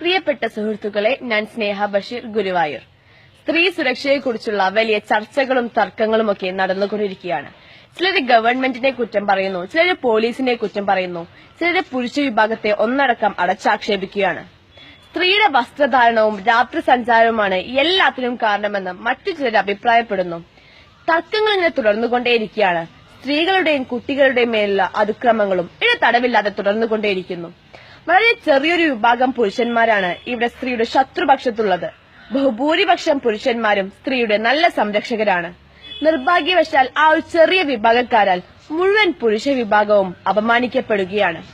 പ്രിയപ്പെട്ട സുഹൃത്തുക്കളെ, ഞാൻ സ്നേഹ ബഷീർ, ഗുരുവായൂർ. സ്ത്രീ സുരക്ഷയെക്കുറിച്ചുള്ള വലിയ ചർച്ചകളും തർക്കങ്ങളും ഒക്കെ നടന്നുകൊണ്ടിരിക്കുകയാണ്. ചിലര് ഗവൺമെന്റിനെ കുറ്റം പറയുന്നു, ചിലര് പോലീസിനെ കുറ്റം പറയുന്നു, ചിലര് പുരുഷ വിഭാഗത്തെ ഒന്നടക്കം അടച്ചാക്ഷേപിക്കുകയാണ്. സ്ത്രീയുടെ വസ്ത്രധാരണവും രാത്രി സഞ്ചാരവുമാണ് എല്ലാത്തിനും കാരണമെന്ന് മറ്റു ചിലർ അഭിപ്രായപ്പെടുന്നു. തർക്കങ്ങൾ ഇങ്ങനെ തുടർന്നുകൊണ്ടേയിരിക്കുകയാണ്. സ്ത്രീകളുടെയും കുട്ടികളുടെയും മേലുള്ള അതിക്രമങ്ങളും ഇടതടവില്ലാതെ തുടർന്നുകൊണ്ടേയിരിക്കുന്നു. വളരെ ചെറിയൊരു വിഭാഗം പുരുഷന്മാരാണ് ഇവിടെ സ്ത്രീയുടെ ശത്രുപക്ഷത്തുള്ളത്. ബഹുഭൂരിപക്ഷം പുരുഷന്മാരും സ്ത്രീയുടെ നല്ല സംരക്ഷകരാണ്. നിർഭാഗ്യവശാൽ ആ ഒരു ചെറിയ വിഭാഗക്കാരാൽ മുഴുവൻ പുരുഷ വിഭാഗവും അപമാനിക്കപ്പെടുകയാണ്.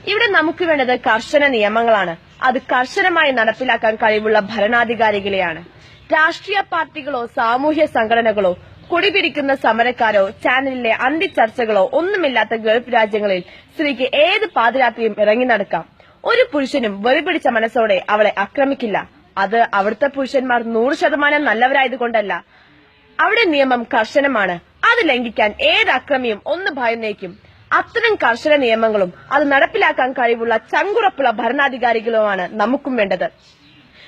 ഇവിടെ നമുക്ക് വേണ്ടത് കർശന നിയമങ്ങളാണ്. അത് കർശനമായി നടപ്പിലാക്കാൻ കഴിവുള്ള ഭരണാധികാരികളെയാണ്. രാഷ്ട്രീയ പാർട്ടികളോ സാമൂഹ്യ സംഘടനകളോ കൊടിപിടിക്കുന്ന സമരക്കാരോ ചാനലിലെ അന്തിച്ചർച്ചകളോ ഒന്നുമില്ലാത്ത ഗൾഫ് രാജ്യങ്ങളിൽ സ്ത്രീക്ക് ഏത് പാതിരാത്രിയും ഇറങ്ങി നടക്കാം. ഒരു പുരുഷനും വെറിപിടിച്ച മനസ്സോടെ അവളെ ആക്രമിക്കില്ല. അത് അവിടുത്തെ പുരുഷന്മാർ 100% നല്ലവരായതുകൊണ്ടല്ല. അവിടെ നിയമം കർശനമാണ്. അത് ലംഘിക്കാൻ ഏത് അക്രമിയും ഒന്ന് ഭയന്നേക്കും. അത്തരം കർശന നിയമങ്ങളും അത് നടപ്പിലാക്കാൻ കഴിവുള്ള ചങ്കുറപ്പുള്ള ഭരണാധികാരികളുമാണ് നമുക്കും വേണ്ടത്.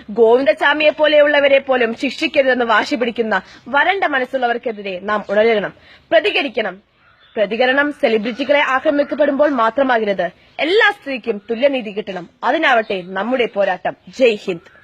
ഗോവിന്ദചാമിയെ പോലെയുള്ളവരെ പോലും ശിക്ഷിക്കരുതെന്ന് വാശി പിടിക്കുന്ന വരണ്ട മനസ്സുള്ളവർക്കെതിരെ നാം ഉണരണം, പ്രതികരിക്കണം. പ്രതികരണം സെലിബ്രിറ്റികളെ ആക്രമിക്കപ്പെടുമ്പോൾ മാത്രമാകരുത്. എല്ലാ സ്ത്രീക്കും തുല്യനീതി കിട്ടണം. അതിനാവട്ടെ നമ്മുടെ പോരാട്ടം. ജയ് ഹിന്ദ്.